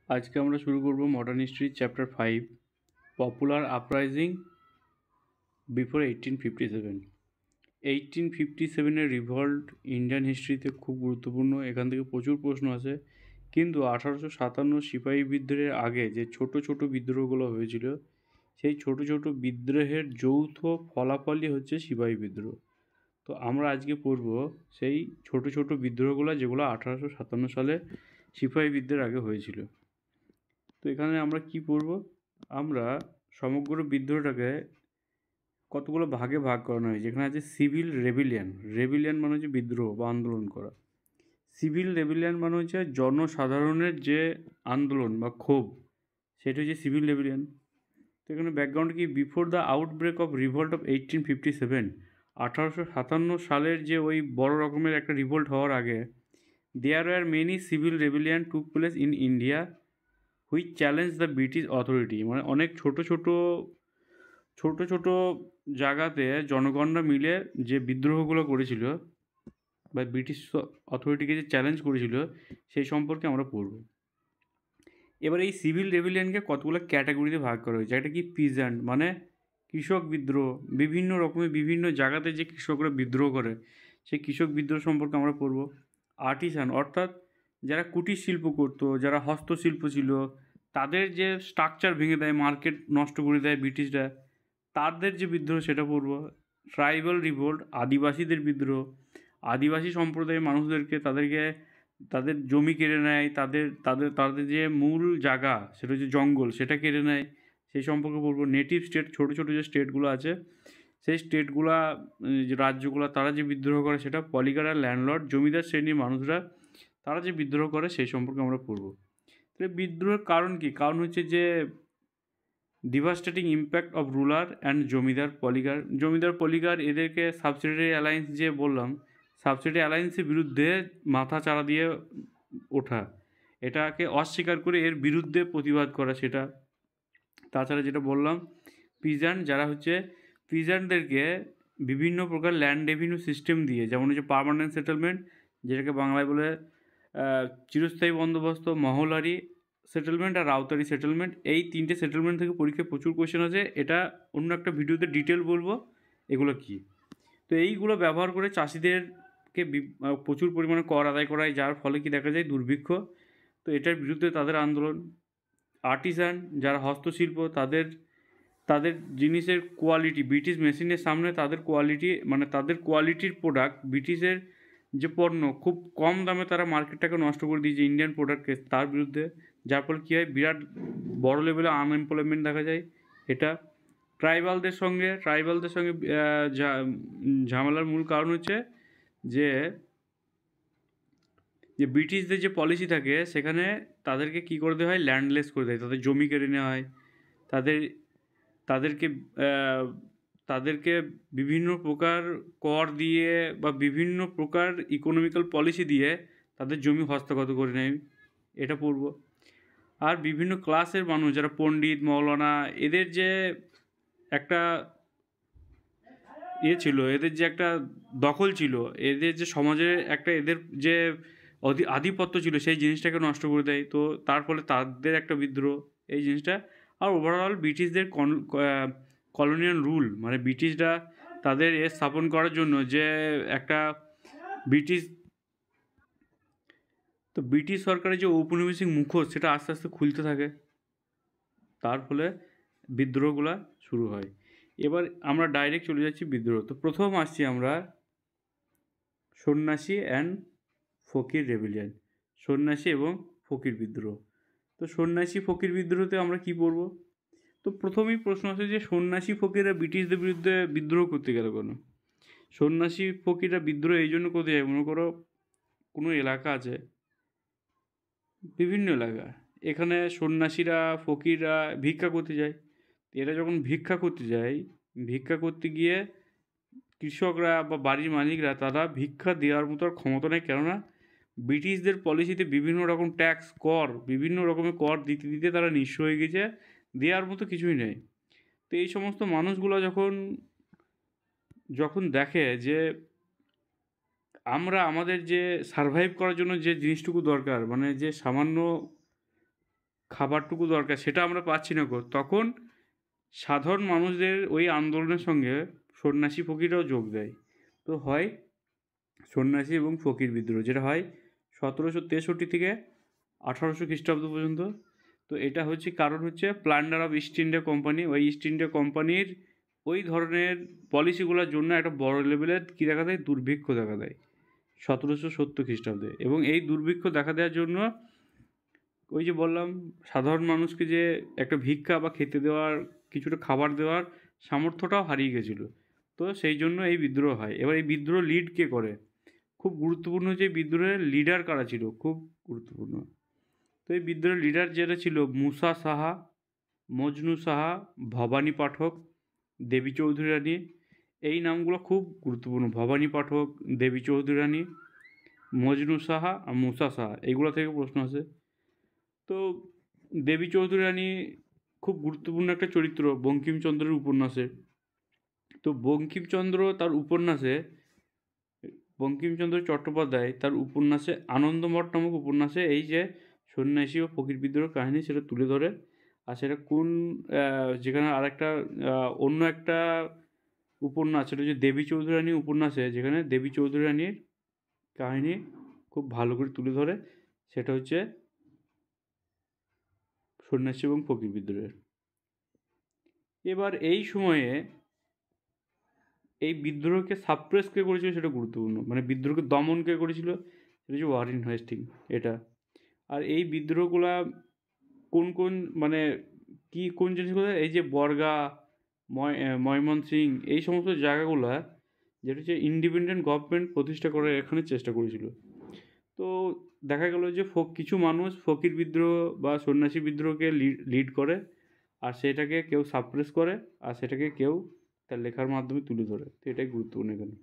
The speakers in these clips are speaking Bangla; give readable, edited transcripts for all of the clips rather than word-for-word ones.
আজকে আমরা শুরু করব modern history chapter 5 popular uprising before 1857। 1857-এর রিভল্ট ইন্ডিয়ান হিস্ট্রিতে খুব গুরুত্বপূর্ণ। এখান থেকে প্রচুর প্রশ্ন আসে। কিন্তু 1857 সিপাহী বিদ্রোহের আগে যে ছোট ছোট বিদ্রোহগুলো হয়েছিল, সেই ছোট ছোট বিদ্রোহের যৌথ ফলাফলই হচ্ছে সিপাহী বিদ্রোহ। তো আমরা আজকে পড়ব সেই ছোট ছোট বিদ্রোহগুলো যেগুলো 1857 সালে সিপাহী বিদ্রোহের আগে হয়েছিল। তো এখানে আমরা কি পড়ব? আমরা সমগ্র বিদ্রোহটাকে কতগুলো ভাগে ভাগ করানো হয়েছে। এখানে আছে সিভিল রেবিলিয়ান। রেবিলিয়ান মানে হচ্ছে বিদ্রোহ বা আন্দোলন করা। সিভিল রেবিলিয়ান মানে হচ্ছে জনসাধারণের যে আন্দোলন বা ক্ষোভ, সেটা হচ্ছে সিভিল রেবিলিয়ান। তো এখানে ব্যাকগ্রাউন্ড কি, before the outbreak of revolt of 1857, 1857 সালের যে ওই বড় রকমের একটা রিভল্ট হওয়ার আগে, there are many civil rebellion took place in India which challenge the British authority. মানে অনেক ছোট ছোট জায়গাতে জনগণরা মিলে যে বিদ্রোহগুলো করেছিল বা ব্রিটিশ অথরিটিকে যে চ্যালেঞ্জ করেছিল, সেই সম্পর্কে আমরা পড়ব। এবার এই সিভিল রেভিলিয়নকে কতগুলো ক্যাটাগরিতে ভাগ করা হয়েছে। একটা কি, পিজেন্ট মানে কৃষক বিদ্রোহ। বিভিন্ন রকমের বিভিন্ন জায়গাতে যে কৃষকরা বিদ্রোহ করে, সেই কৃষক বিদ্রোহ সম্পর্কে আমরা পড়ব। আর্টিসান অর্থাৎ যারা কুটির শিল্প করতো, যারা হস্তশিল্প ছিল, তাদের যে স্ট্রাকচার ভেঙে দেয়, মার্কেট নষ্ট করে দেয় ব্রিটিশরা, তাদের যে বিদ্রোহ সেটা পড়ব। ট্রাইবাল রিভোল্ট আদিবাসীদের বিদ্রোহ। আদিবাসী সম্প্রদায়ের মানুষদেরকে তাদের জমি কেড়ে নেয়, তাদের তাদের তাদের যে মূল জায়গা সেটা হচ্ছে জঙ্গল, সেটা কেড়ে নেয়, সেই সম্পর্কে বলবো। নেটিভ স্টেট, ছোটো ছোটো যে স্টেটগুলো আছে, সেই স্টেটগুলা যে রাজ্যগুলো, তারা যে বিদ্রোহ করে সেটা। পলিগার আর ল্যান্ডলর্ড জমিদার শ্রেণীর মানুষরা, তারা যে বিদ্রোহ করে সেই সম্পর্কে আমরা পড়ব। তাহলে বিদ্রোহের কারণ কি? কারণ হচ্ছে যে devastating impact of ruler and zamindar poligar এদেরকে সাবসিডিয়ারি অ্যালায়েন্স যে বললাম, সাবসিডি অ্যালায়েন্সের বিরুদ্ধে মাথা চাড়া দিয়ে ওঠা, এটাকে অস্বীকার করে এর বিরুদ্ধে প্রতিবাদ করা সেটা। তাছাড়া যেটা বললাম, পিজেন্ট যারা হচ্ছে, পিজেন্টদেরকে বিভিন্ন প্রকার ল্যান্ড রেভিনিউ সিস্টেম দিয়ে, যেমন হচ্ছে পার্মানেন্ট সেটেলমেন্ট, যেটাকে বাংলায় বলে চিরস্থায়ী বন্দোবস্ত, মহলারি সেটেলমেন্ট আর রাউতারি সেটেলমেন্ট। এই তিনটে সেটেলমেন্ট থেকে পরীক্ষায় প্রচুর কোয়েশ্চেন আছে। এটা অন্য একটা ভিডিওতে ডিটেল বলবো এগুলো কি। তো এইগুলো ব্যবহার করে চাষিদেরকে প্রচুর পরিমাণে কর আদায় করায়, যার ফলে কি দেখা যায়, দুর্ভিক্ষ। তো এটার বিরুদ্ধে তাদের আন্দোলন। আর্টিসান যারা হস্তশিল্প, তাদের তাদের জিনিসের কোয়ালিটি, ব্রিটিশ মেশিনের সামনে তাদের কোয়ালিটি, মানে তাদের কোয়ালিটির প্রোডাক্ট, ব্রিটিশের যে পণ্য খুব কম দামে তারা মার্কেটটাকে নষ্ট করে দিয়েছে ইন্ডিয়ান প্রোডাক্টকে, তার বিরুদ্ধে। যার ফলে কী হয়, বিরাট বড় লেভেলে আনএমপ্লয়মেন্ট দেখা যায়। এটা ট্রাইবালদের সঙ্গে ঝামেলার মূল কারণ হচ্ছে যে ব্রিটিশদের যে পলিসি থাকে, সেখানে তাদেরকে কী করে দেওয়া হয়, ল্যান্ডলেস করে দেয়, তাদের জমি কেড়ে নেওয়া হয়, তাদের তাদেরকে তাদেরকে বিভিন্ন প্রকার কর দিয়ে বা বিভিন্ন প্রকার ইকোনমিক্যাল পলিসি দিয়ে তাদের জমি হস্তগত করে নেয়, এটা পড়ব। আর বিভিন্ন ক্লাসের মানুষ যারা পণ্ডিত, মৌলানা, এদের যে একটা ছিল, এদের যে একটা দখল ছিল, এদের যে সমাজে একটা এদের যে আধিপত্য ছিল, সেই জিনিসটাকে নষ্ট করে দেয়। তো তার ফলে তাদের একটা বিদ্রোহ, এই জিনিসটা। আর ওভারঅল ব্রিটিশদের কলোনিয়াল রুল, মানে ব্রিটিশরা তাদের স্থাপন করার জন্য যে একটা ব্রিটিশ সরকারের যে ঔপনিবেশিক মুখোশ, সেটা আস্তে আস্তে খুলতে থাকে, তার ফলে বিদ্রোহগুলা শুরু হয়। এবার আমরা ডাইরেক্ট চলে যাচ্ছি বিদ্রোহ। তো প্রথম আসছি আমরা সন্ন্যাসী অ্যান্ড ফকির রেভিলিয়ন, সন্ন্যাসী এবং ফকির বিদ্রোহ। তো সন্ন্যাসী ফকির বিদ্রোহতে আমরা কি পড়ব? তো প্রথমেই প্রশ্ন আসে যে সন্ন্যাসী ফকিররা ব্রিটিশদের বিরুদ্ধে বিদ্রোহ করতে গেল কেন? সন্ন্যাসী ফকিররা বিদ্রোহ এই জন্য করতে যায়, মনে করো কোনো এলাকা আছে, বিভিন্ন এলাকা, এখানে সন্ন্যাসীরা ফকিররা ভিক্ষা করতে যায়। এরা যখন ভিক্ষা করতে গিয়ে কৃষকরা বা বাড়ির মালিকরা, তারা ভিক্ষা দেওয়ার মতো ক্ষমতা নেই। কেননা ব্রিটিশদের পলিসিতে বিভিন্ন রকম ট্যাক্স, কর, বিভিন্ন রকমের কর দিতে দিতে তারা নিঃস্ব হয়ে গেছে, দেওয়ার মতো কিছুই নেই। তো এই সমস্ত মানুষগুলো যখন দেখে যে আমরা আমাদের যে সারভাইভ করার জন্য যে জিনিসটুকু দরকার, মানে যে সামান্য খাবারটুকু দরকার সেটা আমরা পাচ্ছি না গো, তখন সাধারণ মানুষদের ওই আন্দোলনের সঙ্গে সন্ন্যাসী ফকিররাও যোগ দেয়। তো হয় সন্ন্যাসী এবং ফকির বিদ্রোহ, যেটা হয় 1763 থেকে 1800 খ্রিস্টাব্দ পর্যন্ত। তো এটা হচ্ছে কারণ হচ্ছে plunder of east India company. ওই ইস্ট ইন্ডিয়া কোম্পানির ওই ধরনের পলিসিগুলোর জন্য একটা বড় লেভেলের কী দেখা দেয়, দুর্ভিক্ষ দেখা দেয় 1770 খ্রিস্টাব্দে। এবং এই দুর্ভিক্ষ দেখা দেওয়ার জন্য ওই যে বললাম, সাধারণ মানুষকে যে একটা ভিক্ষা বা খেতে দেওয়ার, কিছুটা খাবার দেওয়ার সামর্থ্যটাও হারিয়ে গেছিলো। তো সেই জন্য এই বিদ্রোহ হয়। এবার এই বিদ্রোহ লিড কে করে? খুব গুরুত্বপূর্ণ যে বিদ্রোহের লিডার কারা ছিল, খুব গুরুত্বপূর্ণ। তো এই বিদ্রোহের লিডার যেটা ছিল মুসা সাহা, মজনু সাহা, ভবানী পাঠক, দেবী চৌধুরী রানী। এই নামগুলো খুব গুরুত্বপূর্ণ। ভবানী পাঠক, দেবী চৌধুরী রানী, মজনু সাহা আর মুসা সাহা, এইগুলো থেকে প্রশ্ন আসে। তো দেবী চৌধুরী রানী খুব গুরুত্বপূর্ণ একটা চরিত্র বঙ্কিমচন্দ্রের উপন্যাসে। তো বঙ্কিমচন্দ্র তার উপন্যাসে, বঙ্কিমচন্দ্র চট্টোপাধ্যায় তার উপন্যাসে আনন্দমঠ নামক উপন্যাসে এই যে সন্ন্যাসী ও ফকির বিদ্রোহ কাহিনী সেটা তুলে ধরে। আর সেটা কোন যেখানে আরেকটা অন্য একটা উপন্যাস, সেটা হচ্ছে দেবী চৌধুরী রানীর উপন্যাসে, যেখানে দেবী চৌধুরী রানীর কাহিনী খুব ভালো করে তুলে ধরে, সেটা হচ্ছে সন্ন্যাসী এবং ফকির বিদ্রোহের। এবার এই সময়ে এই বিদ্রোহকে সাপ্রেস কে করেছিল সেটা গুরুত্বপূর্ণ, মানে বিদ্রোহকে দমন কে করেছিল, সেটা হচ্ছে ওয়ারেন হেস্টিং এটা। আর এই বিদ্রোহগুলা কোন কোন মানে কি কোন জিনিসগুলো, এই যে বর্গা, ময়মনসিং, এই সমস্ত জায়গাগুলা যেটা হচ্ছে ইন্ডিপেন্ডেন্ট গভর্নমেন্ট প্রতিষ্ঠা করার এখানে চেষ্টা করেছিল। তো দেখা গেল যে কিছু মানুষ ফকির বিদ্রোহ বা সন্ন্যাসী বিদ্রোহকে লিড করে, আর সেটাকে কেউ সাপ্রেস করে, আর সেটাকে কেউ তার লেখার মাধ্যমে তুলে ধরে। তো এটাই গুরুত্বপূর্ণ এখানে।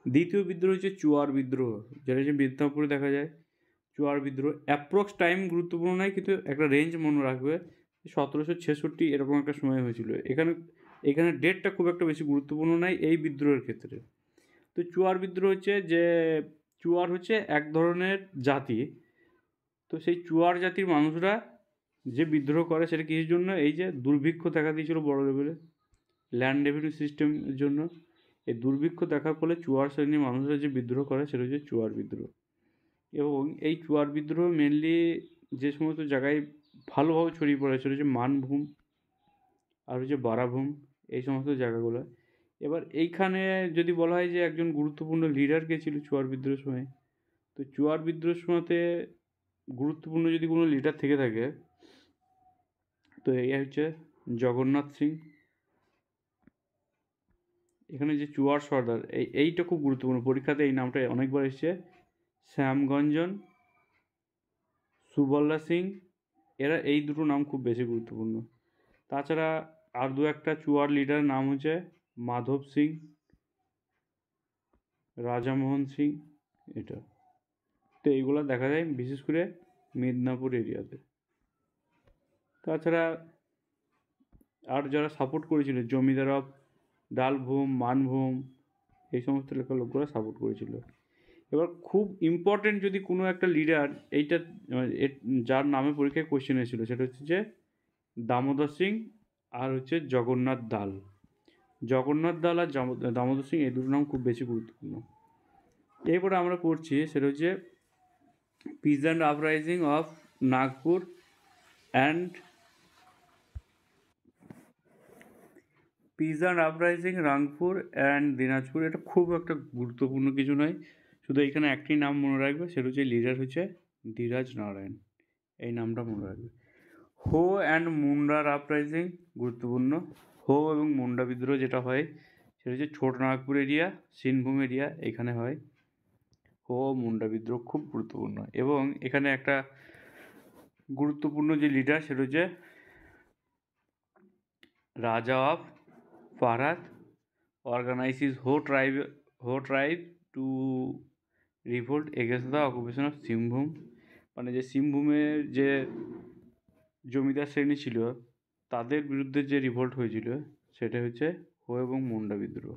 দ্বিতীয় বিদ্রোহ হচ্ছে চুয়ার বিদ্রোহ, যেটা হচ্ছে মিদনাপুরে দেখা যায়। চুয়ার বিদ্রোহ অ্যাপ্রক্স টাইম গুরুত্বপূর্ণ নয়, কিন্তু একটা রেঞ্জ মনে রাখবে, 1766 এরকম একটা সময় হয়েছিল। এখানে এখানে ডেটটা খুব একটা বেশি গুরুত্বপূর্ণ নয় এই বিদ্রোহের ক্ষেত্রে। তো চুয়ার বিদ্রোহ হচ্ছে যে, চুয়ার হচ্ছে এক ধরনের জাতি। তো সেই চুয়ার জাতির মানুষরা যে বিদ্রোহ করে সেটা কিসের জন্য, এই যে দুর্ভিক্ষ দেখা দিয়েছিল বড় লেভেলে ল্যান্ড রেভিনিউ সিস্টেমের জন্য। এই দুর্ভিক্ষ দেখার ফলে চুয়ার শ্রেণীর মানুষরা যে বিদ্রোহ করে সেটা হচ্ছে চুয়ার বিদ্রোহ। এবং এই চুয়ার বিদ্রোহ মেনলি যে সমস্ত জায়গায় ভালোভাবে ছড়িয়ে পড়ে সেটা হচ্ছে মানভূম আর হচ্ছে বারাভূম, এই সমস্ত জায়গাগুলো। এবার এইখানে যদি বলা হয় যে একজন গুরুত্বপূর্ণ লিডার কে ছিল চুয়ার বিদ্রোহের সময়, তো চুয়ার বিদ্রোহের সময়তে গুরুত্বপূর্ণ যদি কোনো লিডার থেকে থাকে, তো এই হচ্ছে জগন্নাথ সিং। এখানে যে চুয়ার সর্দার, এইটা খুব গুরুত্বপূর্ণ, পরীক্ষাতে এই নামটা অনেকবার এসছে। শ্যামগঞ্জন, সুবল্লা সিং, এরা এই দুটো নাম খুব বেশি গুরুত্বপূর্ণ। তাছাড়া আর দু একটা চুয়ার লিডার নাম হচ্ছে মাধব সিং, রাজামোহন সিং, এটা। তো এইগুলো দেখা যায় বিশেষ করে মিদনাপুর এরিয়াতে। তাছাড়া আর যারা সাপোর্ট করেছিল, জমিদার অফ ডালভূম, মানভূম, এই সমস্ত লেখা লোকগুলো সাপোর্ট করেছিল। এবার খুব ইম্পর্টেন্ট যদি কোনো একটা লিডার, এইটা যার নামে পরীক্ষায় কোয়েশ্চেন এসেছিলো, সেটা হচ্ছে যে দামোদর সিং আর হচ্ছে জগন্নাথ দাল। জগন্নাথ দাল আর দামোদর সিং, এই দুটো নাম খুব বেশি গুরুত্বপূর্ণ। এরপরে আমরা পড়ছি সেটা হচ্ছে peasant uprising of Nagpur and peasant uprising Rangpur and Dinajpur. এটা খুব একটা গুরুত্বপূর্ণ কিছু নয়, শুধু এখানে একটি নাম মনে রাখবে, সেটা হচ্ছে লিডার হচ্ছে ধীরাজ নারায়ণ, এই নামটা মনে রাখবে। হো অ্যান্ড মুন্ডার আপরাইজিং গুরুত্বপূর্ণ। হো এবং মুন্ডা বিদ্রোহ যেটা হয় সেটা হচ্ছে ছোট নাগপুর এরিয়া, সিনভূম এরিয়া, এখানে হয়। হো মুন্ডা বিদ্রোহ খুব গুরুত্বপূর্ণ। এবং এখানে একটা গুরুত্বপূর্ণ যে লিডার সেটা হচ্ছে raja of Porahat organizes whole tribe to revolt against the occupation of Singhbhum. মানে যে সিংভূমের যে জমিদার শ্রেণী ছিল তাদের বিরুদ্ধে যে রিভোল্ট হয়েছিল সেটা হচ্ছে হো এবং মুন্ডা বিদ্রোহ।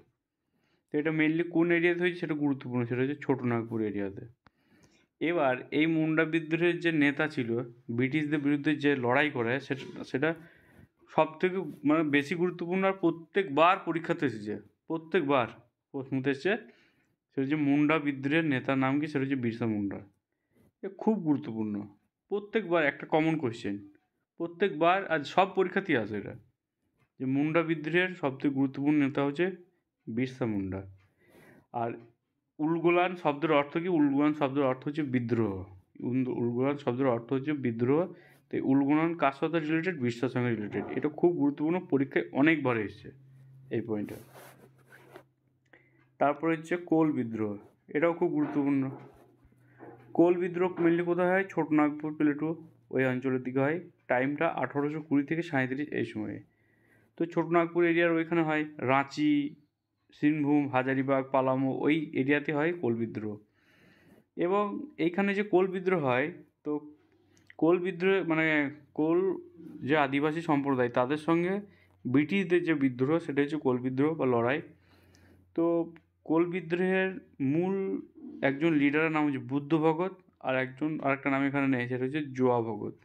তো এটা মেনলি কোন এরিয়াতে হয়েছে সেটা গুরুত্বপূর্ণ, সেটা হচ্ছে ছোট নাগপুর এরিয়াতে। এবার এই মুন্ডা বিদ্রোহের যে নেতা ছিল, ব্রিটিশদের বিরুদ্ধে যে লড়াই করে, সেটা সেটা সব থেকে মানে বেশি গুরুত্বপূর্ণ, আর প্রত্যেকবার পরীক্ষাতে এসেছে, প্রত্যেকবার প্রশ্নতে এসেছে। সেটা হচ্ছে মুন্ডা বিদ্রোহের নেতার নাম কি, সেটা হচ্ছে বিরসা মুন্ডা। এ খুব গুরুত্বপূর্ণ, প্রত্যেকবার একটা কমন কোয়েশ্চেন, প্রত্যেকবার, আর সব পরীক্ষাতেই আসে এটা, যে মুন্ডা বিদ্রোহের সবথেকে গুরুত্বপূর্ণ নেতা হচ্ছে বিরসা মুন্ডা। আর উলগুলান শব্দের অর্থ কি? উলগুলান শব্দের অর্থ হচ্ছে বিদ্রোহ। উলগুলান শব্দের অর্থ হচ্ছে বিদ্রোহ। তো এই উলগুলান কার সাথে রিলেটেড? বিরসার সঙ্গে রিলেটেড। এটা খুব গুরুত্বপূর্ণ, পরীক্ষায় অনেকবার এসছে এই পয়েন্টটা। তারপরে হচ্ছে কোল বিদ্রোহ, এটাও খুব গুরুত্বপূর্ণ। কোল বিদ্রোহ মেনলি কোথায় হয়? ছোটনাগপুর প্লেটু ওই অঞ্চলের দিকে হয়। টাইমটা 1820 থেকে 37 এই সময়ে। তো ছোটনাগপুর এরিয়ার ওইখানে হয়, রাঁচি, সিংভূম, হাজারিবাগ, পালামু, ওই এরিয়াতে হয় কোল বিদ্রোহ। এবং এইখানে যে কোল বিদ্রোহ হয়, তো কোল বিদ্রোহ মানে কোল যে আদিবাসী সম্প্রদায়, তাদের সঙ্গে ব্রিটিশদের যে বিদ্রোহ, সেটা হচ্ছে কোল বিদ্রোহ বা লড়াই। তো কোল বিদ্রোহের মূল একজন লিডারের নাম হচ্ছে বুদ্ধ ভগত, আর আরেকটা নাম এখানে নেই, সেটা হচ্ছে জোয়া ভগত।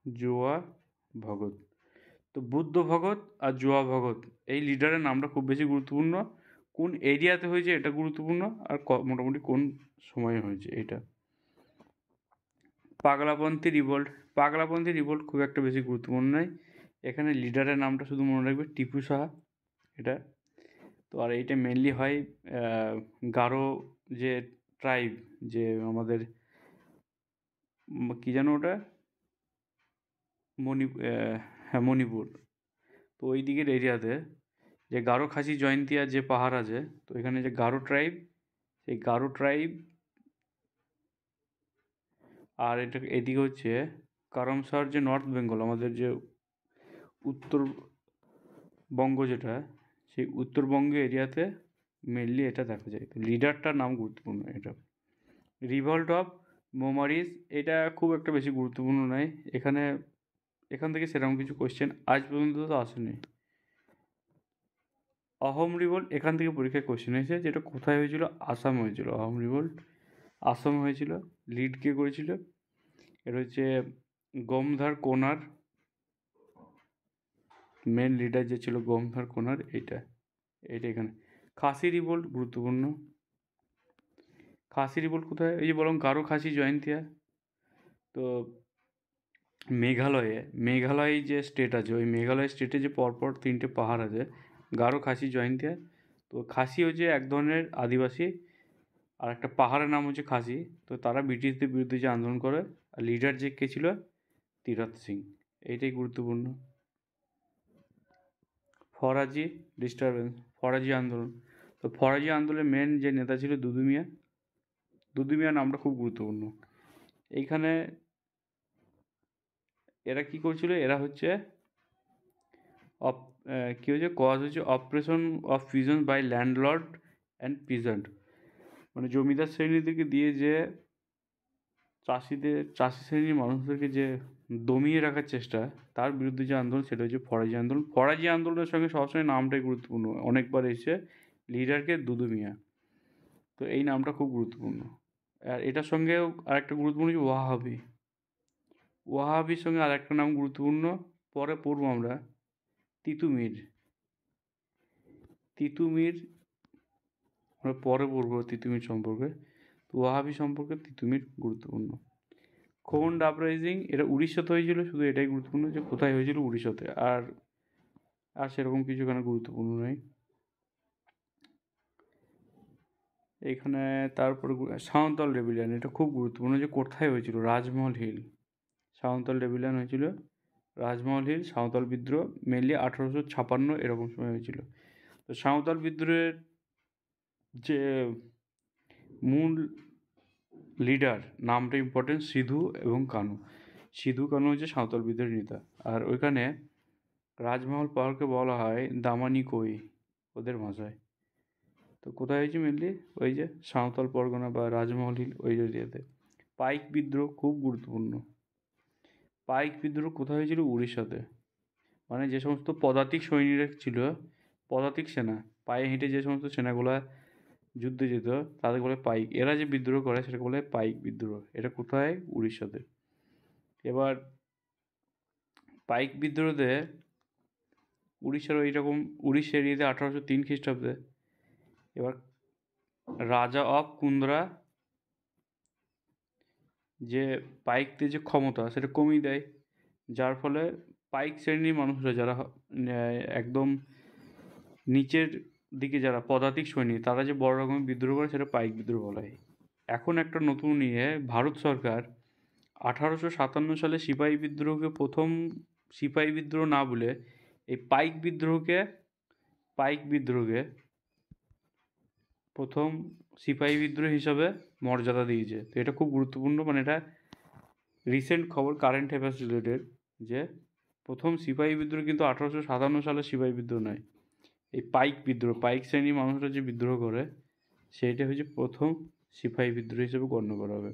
জোয়া ভগত। তো বুদ্ধ ভগত আর জোয়া ভগত, এই লিডারের নামটা খুব বেশি গুরুত্বপূর্ণ। কোন এরিয়াতে হয়েছে এটা গুরুত্বপূর্ণ, আর মোটামুটি কোন সময়ে হয়েছে এটা। পাগলাপন্থী রিভোল্ট। পাগলাপন্থী রিভোল্ট খুব একটা বেশি গুরুত্বপূর্ণ নয়, এখানে লিডারের নামটা শুধু মনে রাখবে, টিপু সাহা এটা। তো আর এইটা মেনলি হয় গারো যে ট্রাইব, যে আমাদের কী যেন ওটা, হ্যাঁ মণিপুর। তো ওই দিকের এরিয়াতে যে গারো খাসি জয়ন্তিয়া যে পাহাড় আছে, তো এখানে যে গারো ট্রাইব, সেই গারো ট্রাইব। আর এটা এদিকে হচ্ছে কারমসার, যে নর্থ বেঙ্গল, আমাদের যে উত্তরবঙ্গ যেটা, সেই উত্তরবঙ্গ এরিয়াতে মেনলি এটা দেখা যায়। তো লিডারটার নাম গুরুত্বপূর্ণ এটা। রিভল্ট অফ মোমারিস, এটা খুব একটা বেশি গুরুত্বপূর্ণ নয়, এখান থেকে সেরকম কিছু কোয়েশ্চেন আজ পর্যন্ত তো আসেনি। অহোম রিভোল্ট, এখান থেকে পরীক্ষায় কোয়েশ্চেন এসেছে, যেটা কোথায় হয়েছিল? আসাম হয়েছিল। অহোম রিভোল্ট আসাম হয়েছিল। লিড কে করেছিল? এটা হচ্ছে গমধার কোনার, মেন লিডার যে ছিল গমধার কোনার, এইটা এখানে। খাসি রিভোল্ট গুরুত্বপূর্ণ। খাসি রিভোল্ট কোথায়? এই যে বললাম গারো খাসি জয়ন্তিয়া। তো মেঘালয় যে স্টেট আছে, ওই মেঘালয় স্টেটে যে পরপর 3টে পাহাড় আছে, গারো খাসি জয়ন্তিয়া। তো খাসি হচ্ছে এক ধরনের আদিবাসী, আর একটা পাহাড়ের নাম হচ্ছে খাসি। তো তারা ব্রিটিশদের বিরুদ্ধে যে আন্দোলন করে, আর লিডার যে কে ছিল? তীরথ সিং। এইটাই গুরুত্বপূর্ণ। ফরাজি ডিস্টারবেন্স, ফরাজি আন্দোলন। তো ফরাজি আন্দোলনের মেন যে নেতা ছিল দুদু মিয়া। দুদু মিয়া নামটা খুব গুরুত্বপূর্ণ। এইখানে এরা কি করছিল? এরা হচ্ছে কী হচ্ছে, কজ হচ্ছে oppression of peasant by landlord and peasant, মানে জমিদার শ্রেণীদেরকে দিয়ে যে চাষি শ্রেণীর মানুষদেরকে যে দমিয়ে রাখার চেষ্টা, তার বিরুদ্ধে যে আন্দোলন, সেটা হচ্ছে ফরাজি আন্দোলন। ফরাজি আন্দোলনের সঙ্গে সবসময় নামটাই গুরুত্বপূর্ণ, অনেকবার এসে লিডারকে দুদু মিয়া। তো এই নামটা খুব গুরুত্বপূর্ণ। আর এটার সঙ্গেও আরেকটা গুরুত্বপূর্ণ হচ্ছে ওয়াহাবি। ওয়াহাবির সঙ্গে আরেকটা নাম গুরুত্বপূর্ণ, পরে পড়বো আমরা, তিতুমির। তিতুমির আমরা পরে পড়বো তিতুমির সম্পর্কে। তো ওয়াহাবি সম্পর্কে তিতুমির গুরুত্বপূর্ণ। খোন্ড আপরাইজিং, এটা উড়িষ্যাতে হয়েছিল, শুধু এটাই গুরুত্বপূর্ণ যে কোথায় হয়েছিল, উড়িষ্যাতে। আর সেরকম কিছু এখানে গুরুত্বপূর্ণ নয় এইখানে। তারপরে সাঁওতাল রেবিলিয়ান, এটা খুব গুরুত্বপূর্ণ, যে কোথায় হয়েছিল? রাজমহল হিল। সাঁওতাল রেবিলিয়ান হয়েছিল রাজমহল হিল। সাঁওতাল বিদ্রোহ মেনলি 1856 এরকম সময় হয়েছিল। তো সাঁওতাল বিদ্রোহের যে মূল লিডার, নামটা ইম্পর্টেন্ট, সিধু এবং কানু। সিধু কানু হচ্ছে সাঁওতাল বিদ্রোহের নেতা। আর ওইখানে রাজমহল পাহাড়কে বলা হয় দামানি কই ওদের ভাষায়। তো কোথায় হয়েছে মেনলি? ওই যে সাঁওতাল পরগনা বা রাজমহল হিল, ওই এরিয়াতে। পাইক বিদ্রোহ খুব গুরুত্বপূর্ণ। পাইক বিদ্রোহ কোথায় হয়েছিল? উড়িষ্যাতে। মানে যে সমস্ত পদাতিক সৈনিকরা ছিল, পদাতিক সেনা, পায়ে হেঁটে যে সমস্ত সেনাগুলা যুদ্ধে যেত তাদেরকে বলে পাইক। এরা যে বিদ্রোহ করে সেটাকে বলে পাইক বিদ্রোহ। এটা কোথায়? উড়িষ্যাতে। এবার পাইক বিদ্রোহতে উড়িষ্যার এইরকম উড়িষ্যা এরিয়াতে 1803 খ্রিস্টাব্দে এবার রাজা অফ কুন্দ্রা যে পাইকদের যে ক্ষমতা সেটা কমিয়ে দেয়, যার ফলে পাইক শ্রেণীর মানুষরা যারা একদম নিচের দিকে যারা পদাতিক সৈনিক তারা যে বড় রকমের বিদ্রোহ করে সেটা পাইক বিদ্রোহ বলা হয়। এখন একটা নতুন নিয়ে ভারত সরকার 1857 সালে সিপাহী বিদ্রোহকে প্রথম সিপাহী বিদ্রোহ না বলে এই পাইক বিদ্রোহকে প্রথম সিপাহী বিদ্রোহ হিসাবে মর্যাদা দিয়েছে। তো এটা খুব গুরুত্বপূর্ণ, মানে এটা রিসেন্ট খবর, কারেন্ট অ্যাফেয়ার্স রিলেটেড, যে প্রথম সিপাহী বিদ্রোহ কিন্তু 1857 সালে সিপাহী বিদ্রোহ নয়, এই পাইক বিদ্রোহ, পাইক শ্রেণীর মানুষরা যে বিদ্রোহ করে সেইটা হচ্ছে প্রথম সিপাহী বিদ্রোহ হিসেবে গণ্য করা হবে।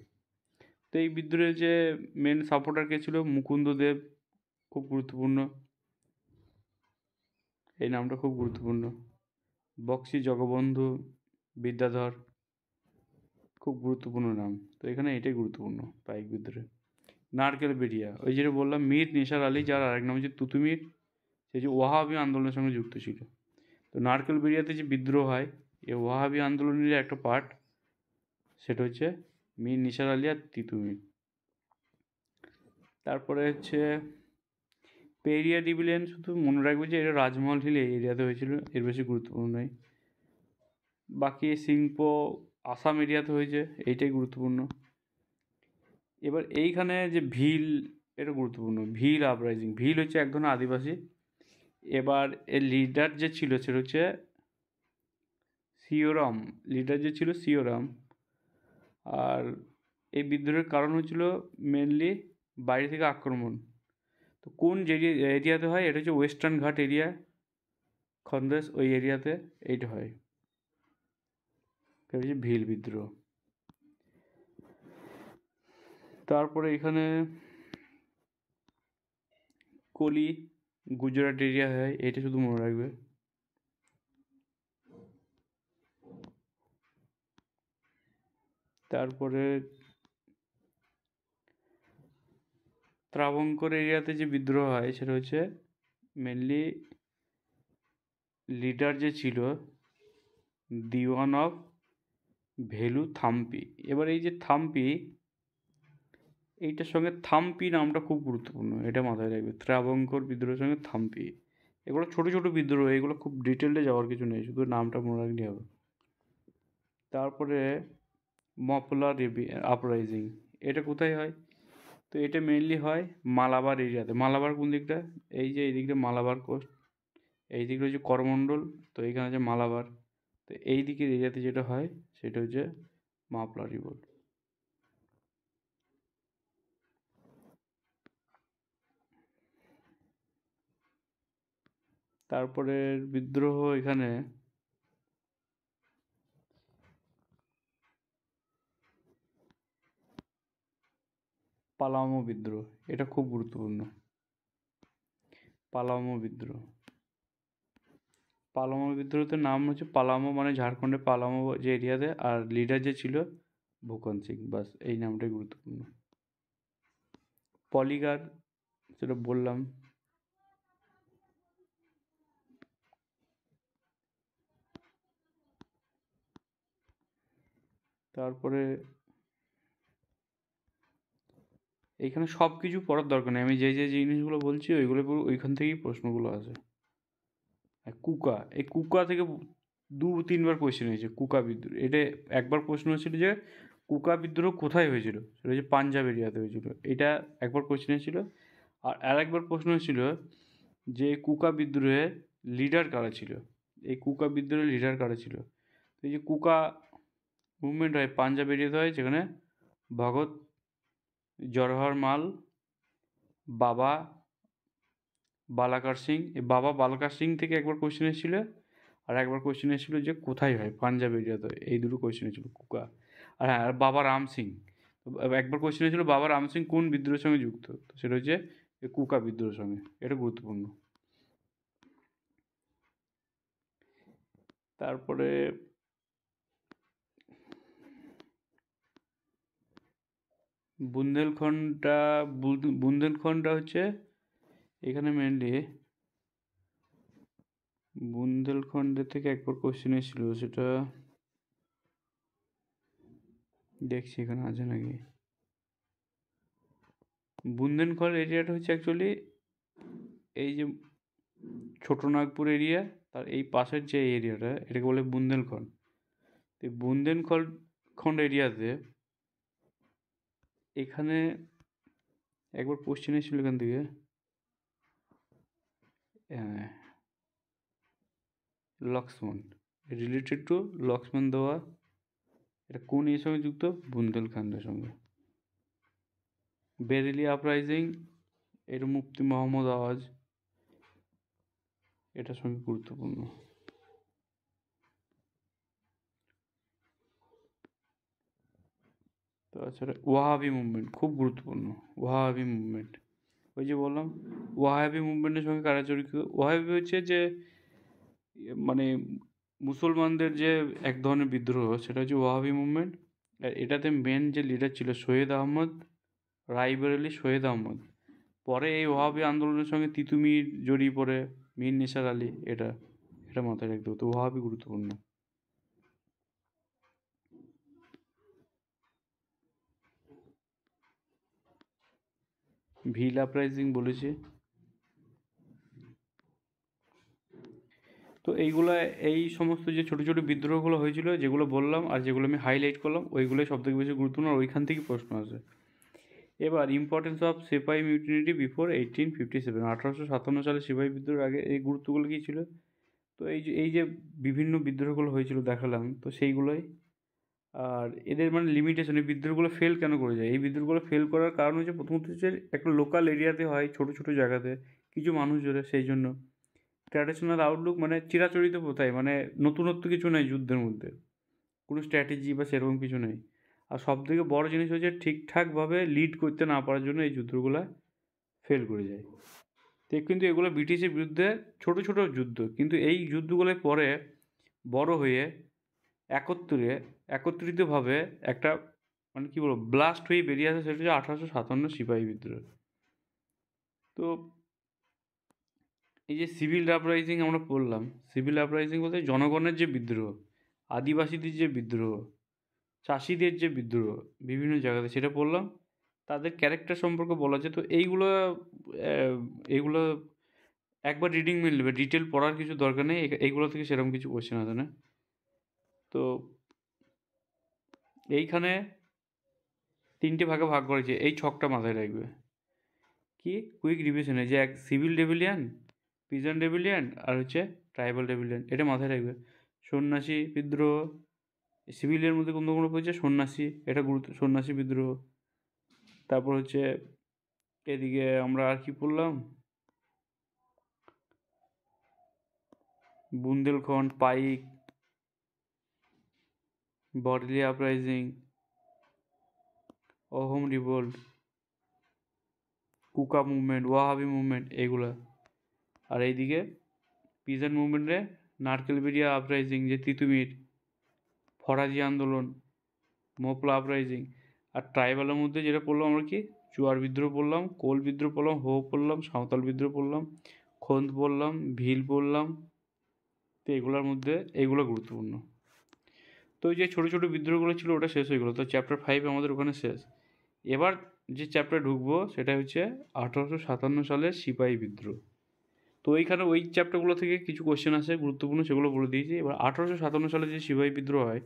তো এই বিদ্রোহের যে মেন সাপোর্টার কে ছিল? মুকুন্দদেব, খুব গুরুত্বপূর্ণ, এই নামটা খুব গুরুত্বপূর্ণ। বক্সি জগবন্ধু বিদ্যাধর, খুব গুরুত্বপূর্ণ নাম। তো এখানে এটাই গুরুত্বপূর্ণ পাইক বিদ্রোহে। নারকেল বেরিয়া, ওই যেটা বললাম মীর নিসার আলি, যার আরেক নাম হচ্ছে তুতুমির, সে যে ওয়াহাবি আন্দোলনের সঙ্গে যুক্ত ছিল। তো নারকেল বেরিয়াতে যে বিদ্রোহ হয় এই ওয়াহাবি আন্দোলনের একটা পার্ট, সেটা হচ্ছে মীর নিসার আলি আর তিতুমির। তারপরে হচ্ছে পেরিয়া রিবিলিয়ন, শুধু মনে রাখবে যে এটা রাজমহল হিল এই এরিয়াতে হয়েছিল, এর বেশি গুরুত্বপূর্ণ নয়। বাকি সিংপো আসাম এরিয়াতে হয়েছে, এইটাই গুরুত্বপূর্ণ। এবার এইখানে যে ভিল, এটা গুরুত্বপূর্ণ। ভিল আপরাইজিং, ভিল হচ্ছে এক ধরনের আদিবাসী। এবার এর লিডার যে ছিল সেটা হচ্ছে সিওরাম, লিডার যে ছিল সিওরাম। আর এই বিদ্রোহের কারণ হচ্ছিল মেনলি বাইরে থেকে আক্রমণ। তো কোন যে এরিয়াতে হয়? এটা হচ্ছে ওয়েস্টার্ন ঘাট এরিয়া, খন্দেশ, ওই এরিয়াতে এইটা হয়। এটা হচ্ছে ভিল বিদ্রোহ। তারপরে এখানে কলি গুজরাট এরিয়া হয়, এটা শুধু মনে রাখবে। তারপরে ত্রাবঙ্কর এরিয়াতে যে বিদ্রোহ হয় সেটা হচ্ছে মেনলি লিডার যে ছিল দিওয়ান অফ ভেলু থাম্পি। এবার এই যে থাম্পি, এইটার সঙ্গে থাম্পি নামটা খুব গুরুত্বপূর্ণ, এটা মাথায় রাখবে। ত্রাবঙ্কর বিদ্রোহের সঙ্গে থাম্পি, এগুলো ছোটো ছোটো বিদ্রোহ, এগুলো খুব ডিটেলে যাওয়ার কিছু নেই, শুধু নামটা মনে রাখলেই হবে। তারপরে মপলার আপরাইজিং, এটা কোথায় হয়? তো এটা মেনলি হয় মালাবার এরিয়াতে। মালাবার কোন দিকটা? এই যে এই দিকটা মালাবার কোস্ট, এই দিকটা হচ্ছে করমণ্ডল, তো এইখানে আছে মালাবার। তো এই দিকের এরিয়াতে যেটা হয় সেটা হচ্ছে মাপলা রিভোল্ট। তারপরে বিদ্রোহ এখানে পালামো বিদ্রোহ, এটা খুব গুরুত্বপূর্ণ। পালামো বিদ্রোহ, পালামো বিদ্রোহতে নাম হচ্ছে পালামো, মানে ঝাড়খণ্ডের পালামো যে এরিয়াতে, আর লিডার যে ছিল ভূকন সিং, বাস এই নামটাই গুরুত্বপূর্ণ। পলিগার, যেটা বললাম। তারপরে এইখানে সব কিছু পড়ার দরকার নেই, আমি যে যে জিনিসগুলো বলছি ওইগুলো ওইখান থেকেই প্রশ্নগুলো আসে। কুকা, এই কুকা থেকে 2-3বার কোয়েশ্চেন হয়েছে। কুকা বিদ্রোহ, এটা একবার প্রশ্ন হয়েছিল যে কুকা বিদ্রোহ কোথায় হয়েছিল, সেটা হচ্ছে পাঞ্জাব এরিয়াতে হয়েছিল, এটা একবার কোয়েশ্চেন হয়েছিল। আর আরেকবার প্রশ্ন হয়েছিল যে কুকা বিদ্রোহের লিডার কারা ছিল, এই কুকা বিদ্রোহের লিডার কারা ছিল। এই যে কুকা মুভমেন্ট হয় পাঞ্জাব এরিয়াতে হয়, যেখানে ভগৎ জওহর মাল, বাবা বালাকার সিং, এই বাবা বালাকার সিং থেকে একবার কোয়েশ্চেন এসেছিল, আর একবার কোয়েশ্চেন এসেছিল যে কোথায় হয়, পাঞ্জাব এরিয়াতে। এই দুটো কোয়েশ্চেন এসেছিল কুকা। আর হ্যাঁ, আর বাবা রাম সিং, একবার কোয়েশ্চেন এসেছিল বাবা রাম সিং কোন বিদ্রোহের সঙ্গে যুক্ত, তো সেটা হচ্ছে এই কুকা বিদ্রোহের সঙ্গে, এটা গুরুত্বপূর্ণ। তারপরে বুন্দেলখণ্ডটা হচ্ছে এখানে মেনলি বুন্দেলখণ্ডের থেকে একবার কোশ্চেন এসেছিল, সেটা দেখছি এখানে আছে নাকি। বুন্দেলখণ্ড এরিয়াটা হচ্ছে অ্যাকচুয়ালি এই যে ছোটনাগপুর এরিয়া, তার এই পাশের যে এরিয়াটা এটাকে বলে বুন্দেলখণ্ড। তো এই বুন্দেলখণ্ড এরিয়াতে এখানে একবার কোশ্চেন এসেছিল এখান থেকে, লক্ষ্মণ, রিলেটেড টু লক্ষ্মণ দেওয়া, এটা কোন এর সঙ্গে যুক্ত? বুন্দেলখণ্ডের সঙ্গে। বেরেলি আপরাইজিং, এটা মুফতি মোহাম্মদ আওয়াজ, এটার সঙ্গে গুরুত্বপূর্ণ। তাছাড়া ওয়াহাবি মুভমেন্ট খুব গুরুত্বপূর্ণ। ওয়াহাবি মুভমেন্ট, ওই যে বললাম ওয়াহাবি মুভমেন্টের সঙ্গে কারা জড়িত? ওয়াহাবি হচ্ছে যে মানে মুসলমানদের যে এক ধরনের বিদ্রোহ, সেটা হচ্ছে ওয়াহাবি মুভমেন্ট। আর এটাতে মেন যে লিডার ছিল সৈয়দ আহমদ, রায়বেরেলি সৈয়দ আহমদ। পরে এই ওয়াহাবি আন্দোলনের সঙ্গে তিতুমির জড়িয়ে পড়ে, মীর নিসার আলী, এটা এটা মাথায় রাখতে হতো। ওয়াহাবি গুরুত্বপূর্ণ। ভিল আপরাইজিং বলেছে। তো এইগুলো, এই সমস্ত যে ছোটো ছোটো বিদ্রোহগুলো হয়েছিল যেগুলো বললাম আর যেগুলো আমি হাইলাইট করলাম, ওইগুলোই সবথেকে বেশি গুরুত্বপূর্ণ, আর ওইখান থেকেই প্রশ্ন আসে। এবার ইম্পর্টেন্স অফ সিপাহি মিউটিনিটি বিফোর 1857, 1857 সালে সিপাহি বিদ্রোহের আগে এই গুরুত্বগুলো কী ছিল? তো এই যে বিভিন্ন বিদ্রোহগুলো হয়েছিল দেখালাম, তো সেইগুলোই। আর এদের মানে লিমিটেশন, এই বিদ্রোহগুলো ফেল কেন করে যায়? এই বিদ্রোহগুলো ফেল করার কারণ হচ্ছে প্রথমত হচ্ছে একটা লোকাল এরিয়াতে হয়, ছোটো ছোটো জায়গাতে কিছু মানুষ জোরে, সেই জন্য। ট্র্যাডিশনাল আউটলুক মানে চিরাচরিত প্রথায়, মানে নতুনত্ব কিছু নেই যুদ্ধের মধ্যে, কোনো স্ট্র্যাটেজি বা সেরকম কিছু নেই। আর সবথেকে বড় জিনিস হচ্ছে ঠিকঠাকভাবে লিড করতে না পারার জন্য এই যুদ্ধগুলো ফেল করে যায়। তো কিন্তু এগুলো ব্রিটিশের বিরুদ্ধে ছোটো ছোটো যুদ্ধ, কিন্তু এই যুদ্ধগুলোর পরে বড় হয়ে একত্রিতভাবে একটা মানে কী বলবো ব্লাস্ট হয়ে বেরিয়ে আসে, সেটা হচ্ছে 1857 সিপাহী বিদ্রোহ। তো এই যে সিভিল আপরাইজিং আমরা পড়লাম, সিভিল আপরাইজিং বলতে জনগণের যে বিদ্রোহ, আদিবাসীদের যে বিদ্রোহ, চাষিদের যে বিদ্রোহ বিভিন্ন জায়গাতে, সেটা পড়লাম। তাদের ক্যারেক্টার সম্পর্কে বলা আছে। তো এইগুলো একবার রিডিং মিলবে, ডিটেল পড়ার কিছু দরকার নেই, এইগুলো থেকে সেরকম কিছু কোশ্চেন আসে না। তো এইখানে তিনটে ভাগে ভাগ করেছে, এই ছকটা মাথায় রাখবে। কি কুইক রিভিশনে যে এক সিভিল রেভিলিয়ান, পিজন রেভিলিয়ান, আর হচ্ছে ট্রাইবাল রেভিলিয়ান, এটা মাথায় রাখবে। সন্ন্যাসী বিদ্রোহ, সিভিলের মধ্যে কোন কোনো পড়ছে সন্ন্যাসী, এটা সন্ন্যাসী বিদ্রোহ। তারপর হচ্ছে এদিকে আমরা আর কি পড়লাম, Bundelkhand, Paik, Bareilly uprising, Ahom revolt, Kuka movement, Wahabi movement, এইগুলা। আর এইদিকে পিজন মুভমেন্টে নারকেলবেরিয়া আপরাইজিং, যে তিতুমির, ফরাজি আন্দোলন, মোপলা আপরাইজিং। আর ট্রাইবালের মধ্যে যেটা পড়লাম আমরা কি, চুয়ার বিদ্রোহ পড়লাম, কোল বিদ্রোহ পড়লাম, হো পড়লাম, সাঁওতাল বিদ্রোহ পড়লাম, খোন্দ পড়লাম, ভিল পড়লাম। তো এগুলোর মধ্যে এইগুলো গুরুত্বপূর্ণ। তো এই যে ছোটো ছোটো বিদ্রোহগুলো ছিল ওটা শেষ হয়ে গেলো, তো চ্যাপ্টার 5 আমাদের ওখানে শেষ। এবার যে চ্যাপ্টারে ঢুকবো সেটা হচ্ছে 1857 সালের সিপাহী বিদ্রোহ। তো এইখানে ওই চ্যাপ্টারগুলো থেকে কিছু কোশ্চেন আসে গুরুত্বপূর্ণ, সেগুলো বলে দিয়েছি। এবার 1857 সালে যে সিপাহী বিদ্রোহ হয়,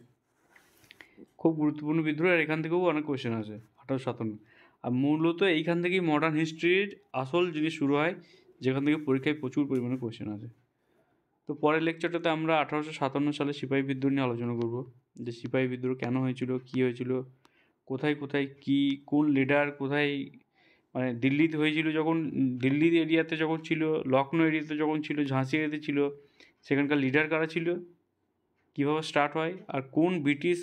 খুব গুরুত্বপূর্ণ বিদ্রোহ, আর এখান থেকেও অনেক কোশ্চেন আসে 1857। আর মূলত এইখান থেকেই মডার্ন হিস্ট্রির আসল জিনিস শুরু হয়, যেখান থেকে পরীক্ষায় প্রচুর পরিমাণে কোশ্চেন আসে। তো পরের লেকচারটাতে আমরা 1857 সালে সিপাহী বিদ্রোহ নিয়ে আলোচনা করব, যে সিপাহী বিদ্রোহ কেন হয়েছিল, কী হয়েছিল, কোথায় কোথায় কী, কোন লিডার কোথায়, মানে দিল্লিতে হয়েছিল যখন, দিল্লি এরিয়াতে যখন ছিল, লখনৌ এরিয়াতে যখন ছিল, ঝাঁসি এরিয়াতে ছিল, সেখানকার লিডার কারা ছিল, কীভাবে স্টার্ট হয়, আর কোন ব্রিটিশ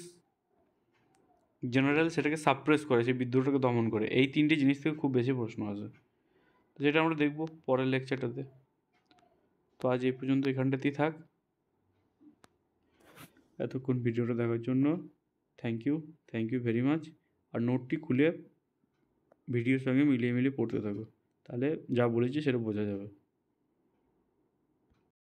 জেনারেল সেটাকে সাপ্রেস করে, সেই বিদ্রোহটাকে দমন করে। এই তিনটে জিনিস থেকে খুব বেশি প্রশ্ন আসে, যেটা আমরা দেখব পরের লেকচারটাতে। তো আজ এই পর্যন্ত এখানটাতেই থাক। এতক্ষণ ভিডিওটা দেখার জন্য থ্যাংক ইউ ভেরি মাচ। আর নোটটি খুলে ভিডিওর সঙ্গে মিলিয়ে মিলিয়ে পড়তে থাকো, তাহলে যা বলেছি সেটা বোঝা যাবে।